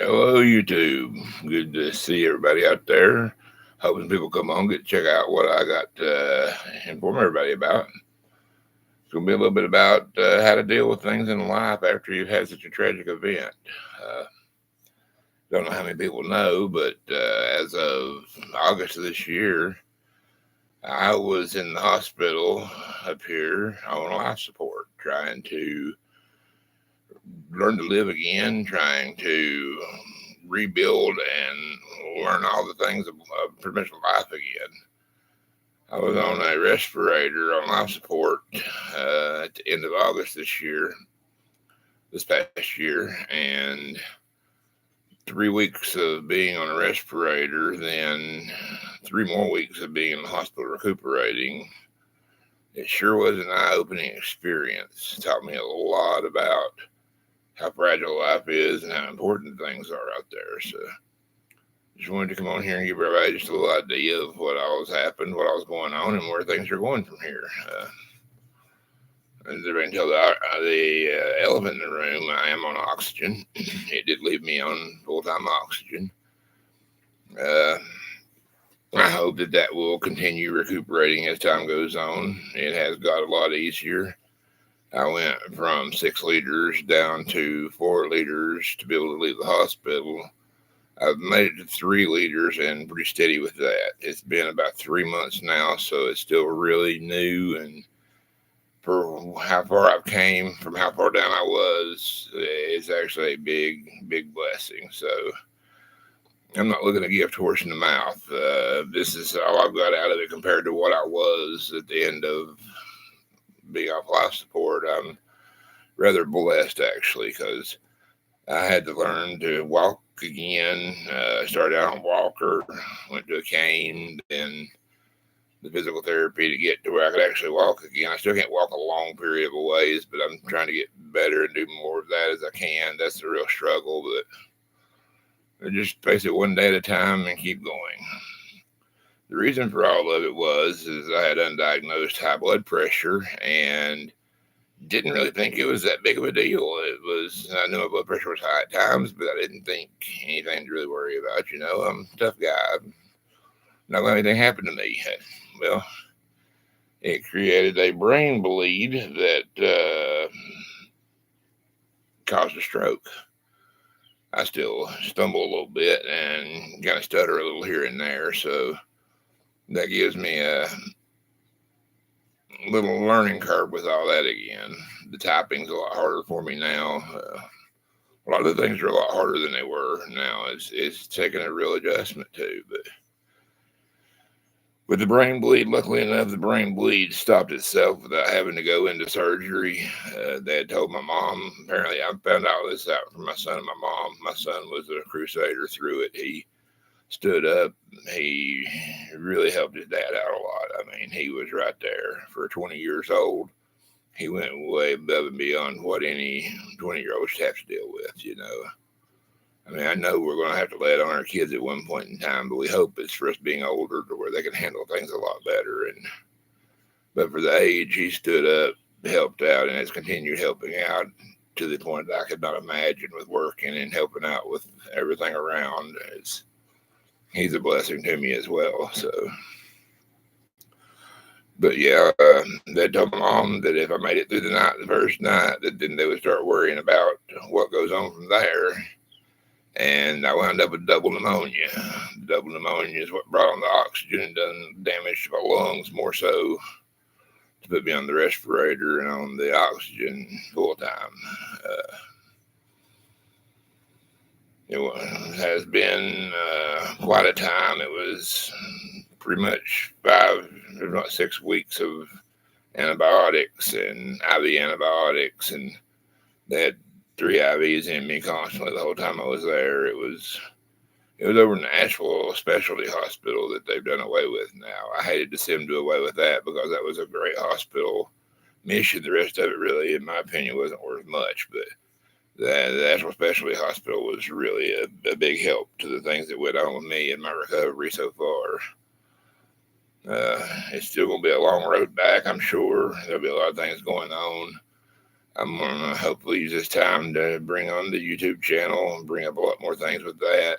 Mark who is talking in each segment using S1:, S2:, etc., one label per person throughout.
S1: Hello, YouTube. Good to see everybody out there. Hoping people come on, get to check out what I got to inform everybody about. It's going to be a little bit about how to deal with things in life after you've had such a tragic event. Uh, don't know how many people know, but as of August of this year, I was in the hospital up here on life support, trying to learn to live again, trying to rebuild and learn all the things of pretty much life again. I was on a respirator on life support at the end of August this past year, and 3 weeks of being on a respirator, then 3 more weeks of being in the hospital recuperating. It sure was an eye-opening experience. It taught me a lot about how fragile life is and how important things are out there. So just wanted to come on here and give everybody just a little idea of what all has happened, what all is going on, and where things are going from here. As everybody can tell, the elephant in the room, I am on oxygen. It did leave me on full-time oxygen. I hope that will continue recuperating as time goes on. It has got a lot easier. I went from 6 liters down to 4 liters to be able to leave the hospital. I've made it to 3 liters and pretty steady with that. It's been about 3 months now, so it's still really new. And for how far I've came from how far down I was, it's actually a big, big blessing. So I'm not looking a gift horse in the mouth. This is all I've got out of it compared to what I was at the end of being off life support. I'm rather blessed, actually, because I had to learn to walk again. Started out on walker, went to a cane, then the physical therapy to get to where I could actually walk again. I still can't walk a long period of a ways, but I'm trying to get better and do more of that as I can. That's the real struggle, but I just face it one day at a time and keep going. The reason for all of it is I had undiagnosed high blood pressure and didn't really think it was that big of a deal. I knew my blood pressure was high at times, but I didn't think anything to really worry about. I'm a tough guy. I'm not going to let anything happen to me. Well, it created a brain bleed that caused a stroke. I still stumble a little bit and kind of stutter a little here and there, so that gives me a little learning curve with all that again. The typing's a lot harder for me now. A lot of the things are a lot harder than they were now. It's taking a real adjustment too. But with the brain bleed, luckily enough, the brain bleed stopped itself without having to go into surgery. They had told my mom. Apparently, I found all this out from my son and my mom. My son was a crusader through it. He stood up. He really helped his dad out a lot. I mean, he was right there. For 20 years old, he went way above and beyond what any 20-year-old should have to deal with. I mean, I know we're going to have to lay it on our kids at one point in time, but we hope it's for us being older to where they can handle things a lot better. But for the age, he stood up, helped out, and has continued helping out to the point that I could not imagine with working and helping out with everything around. He's a blessing to me as well. So, but yeah, they told my mom that if I made it through the first night, that then they would start worrying about what goes on from there. And I wound up with double pneumonia. Double pneumonia is what brought on the oxygen and done damage to my lungs more so to put me on the respirator and on the oxygen full time. It has been quite a time. It was pretty much 5, if not 6 weeks of antibiotics and IV antibiotics, and they had 3 IVs in me constantly the whole time I was there. It was over in the Asheville Specialty Hospital that they've done away with now. I hated to see them do away with that because that was a great hospital mission. The rest of it really, in my opinion, wasn't worth much, but the Asheville Specialty Hospital was really a big help to the things that went on with me in my recovery so far. It's still going to be a long road back, I'm sure. There'll be a lot of things going on. I'm gonna hopefully use this time to bring on the YouTube channel and bring up a lot more things with that.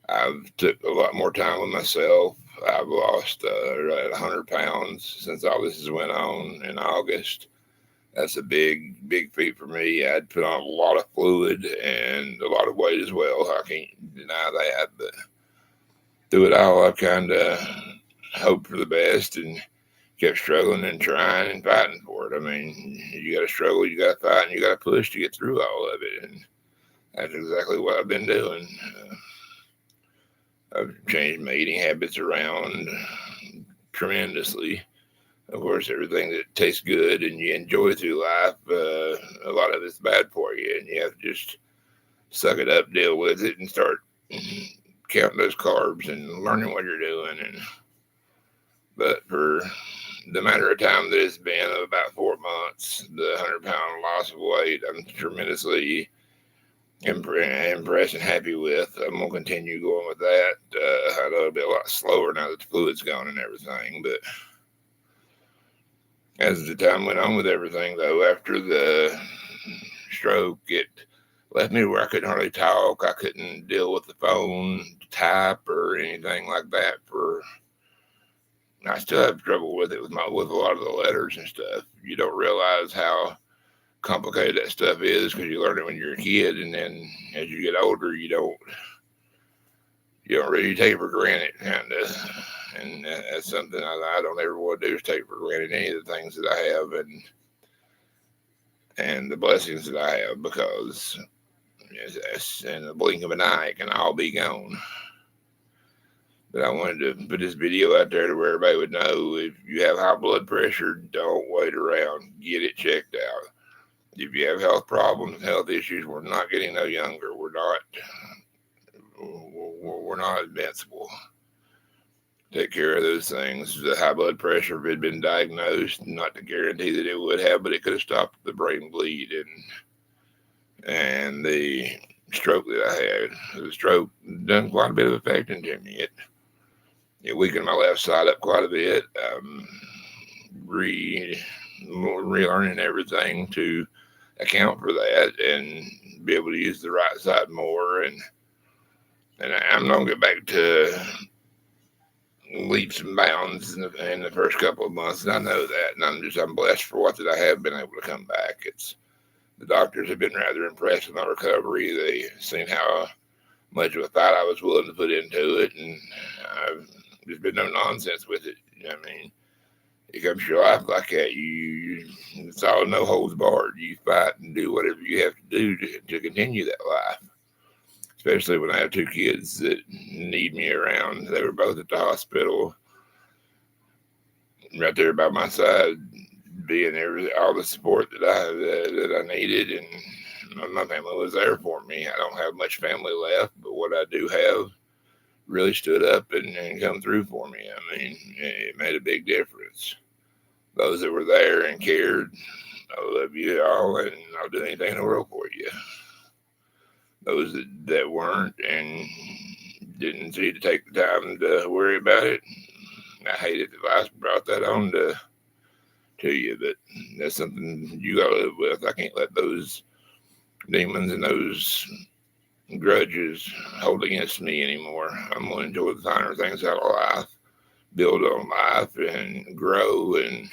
S1: I've took a lot more time with myself. I've lost right 100 pounds since all this has went on in August. That's a big feat for me. I'd put on a lot of fluid and a lot of weight as well. I can't deny that. But through it all, I've kind of hoped for the best and kept struggling and trying and fighting for it. I mean, you got to struggle, you got to fight, and you got to push to get through all of it. And that's exactly what I've been doing. I've changed my eating habits around tremendously. Of course, everything that tastes good and you enjoy through life, a lot of it's bad for you, and you have to just suck it up, deal with it, and start counting those carbs and learning what you're doing. But for the matter of time that it's been, about 4 months, the 100-pound loss of weight, I'm tremendously impressed and happy with. I'm gonna continue going with that. I know it'll be a lot slower now that the fluid's gone and everything, but as the time went on with everything, though, after the stroke, it left me where I couldn't hardly talk. I couldn't deal with the phone, type, or anything like that. I still have trouble with it with a lot of the letters and stuff. You don't realize how complicated that stuff is because you learn it when you're a kid, and then as you get older, you don't really take it for granted, kind of. And that's something I don't ever want to do, is take for granted any of the things that I have and the blessings that I have, because in the blink of an eye, it can all be gone. But I wanted to put this video out there to where everybody would know, if you have high blood pressure, don't wait around. Get it checked out. If you have health problems, health issues, we're not getting no younger. We're not invincible. Take care of those things. The high blood pressure, if it had been diagnosed, not to guarantee that it would have, but it could have stopped the brain bleed and the stroke that I had. The stroke done quite a bit of affecting to me. It weakened my left side up quite a bit. Relearning everything to account for that and be able to use the right side more. And I'm gonna get back to leaps and bounds in the first couple of months, and I know that, and I'm blessed for what that I have been able to come back. The doctors have been rather impressed with my recovery. They seen how much of a fight I was willing to put into it, and there's been no nonsense with it. You know what I mean? It comes to your life like that. It's all no holds barred. You fight and do whatever you have to do to continue that life. Especially when I have two kids that need me around. They were both at the hospital, right there by my side, being all the support that I needed, and my family was there for me. I don't have much family left, but what I do have really stood up and come through for me. I mean, it made a big difference. Those that were there and cared, I love you all, and I'll do anything in the world for you. Those that weren't and didn't see to take the time to worry about it, I hated that I brought that on to you, but that's something you gotta live with. I can't let those demons and those grudges hold against me anymore. I'm gonna enjoy the finer things out of life, build on life, and grow and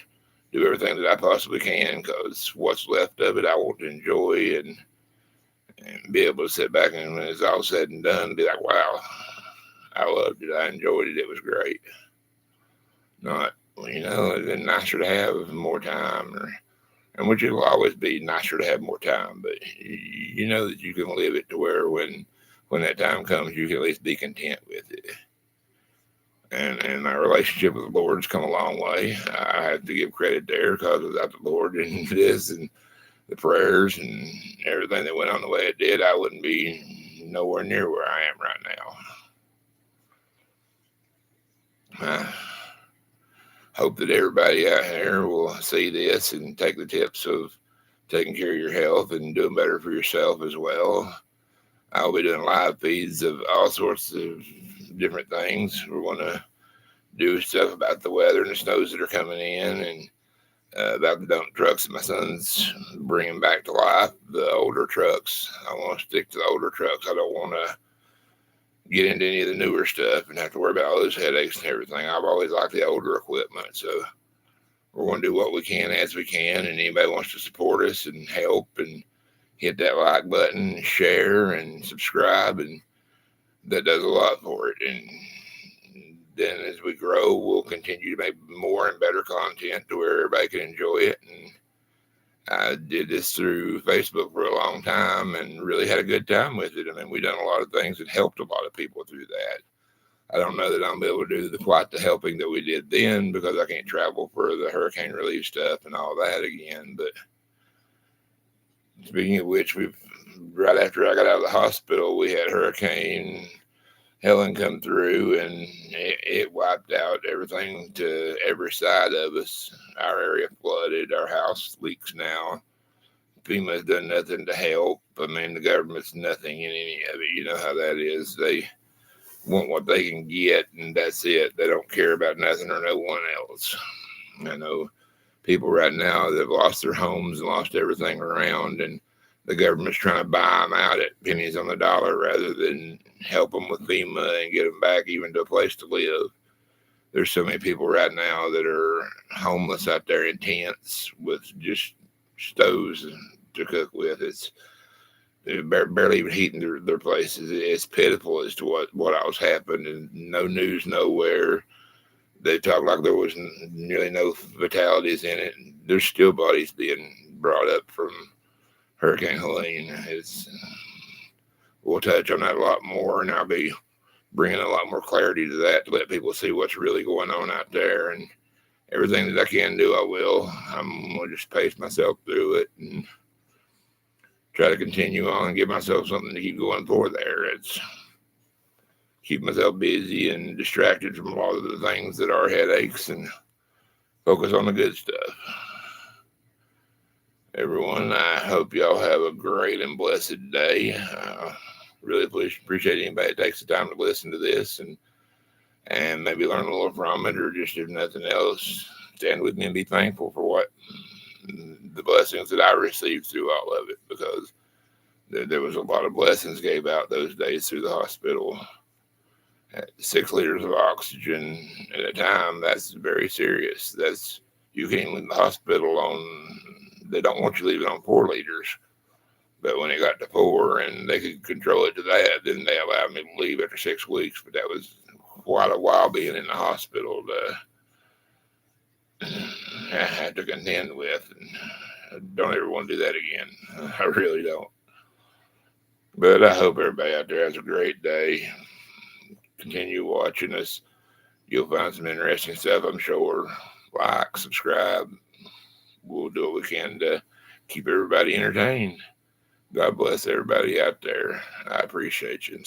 S1: do everything that I possibly can, because what's left of it I want to enjoy and be able to sit back and when it's all said and done, be like, wow, I loved it. I enjoyed it. It was great. Not, it's been nicer to have more time, and which it will always be nicer to have more time, but you know that you can live it to where when that time comes, you can at least be content with it. And my relationship with the Lord has come a long way. I have to give credit there, because without the Lord and this and the prayers and everything that went on the way it did, I wouldn't be nowhere near where I am right now. I hope that everybody out here will see this and take the tips of taking care of your health and doing better for yourself as well. I'll be doing live feeds of all sorts of different things. We're going to do stuff about the weather and the snows that are coming in, and about the dump trucks that my son's bringing back to life, the older trucks. I want to stick to the older trucks. I don't want to get into any of the newer stuff and have to worry about all those headaches and everything. I've always liked the older equipment, so we're going to do what we can as we can. And anybody wants to support us and help and hit that like button, share and subscribe, and that does a lot for it. And then as we grow, we'll continue to make more and better content to where everybody can enjoy it. And I did this through Facebook for a long time and really had a good time with it. I mean, we've done a lot of things that helped a lot of people through that. I don't know that I'll be able to do quite the helping that we did then because I can't travel for the hurricane relief stuff and all that again. But speaking of which, right after I got out of the hospital, we had Hurricane Helen come through, and it wiped out everything to every side of us. Our area flooded. Our house leaks now. FEMA's done nothing to help. I mean, the government's nothing in any of it. You know how that is. They want what they can get, and that's it. They don't care about nothing or no one else. I know people right now that have lost their homes and lost everything around, and the government's trying to buy them out at pennies on the dollar rather than help them with FEMA and get them back even to a place to live. There's so many people right now that are homeless out there in tents with just stoves to cook with. It's barely even heating their places. It's pitiful as to what else happened, and no news nowhere. They talk like there was nearly no fatalities in it. There's still bodies being brought up from Hurricane Helene. We'll touch on that a lot more, and I'll be bringing a lot more clarity to that to let people see what's really going on out there. And everything that I can do, I will. I'm going to just pace myself through it and try to continue on and give myself something to keep going for there. It's keep myself busy and distracted from a lot of the things that are headaches and focus on the good stuff. Everyone, I hope y'all have a great and blessed day. Really appreciate anybody that takes the time to listen to this and maybe learn a little from it, or just if nothing else, stand with me and be thankful for what the blessings that I received through all of it, because there was a lot of blessings gave out those days through the hospital. 6 liters of oxygen at a time, that's very serious. You can't leave the hospital on, they don't want you leaving on 4 liters. But when it got to 4 and they could control it to that, then they allowed me to leave after 6 weeks. But that was quite a while being in the hospital to have to contend with. And I don't ever want to do that again. I really don't. But I hope everybody out there has a great day. Continue watching us. You'll find some interesting stuff, I'm sure. Like, subscribe. We'll do what we can to keep everybody entertained. God bless everybody out there. I appreciate you.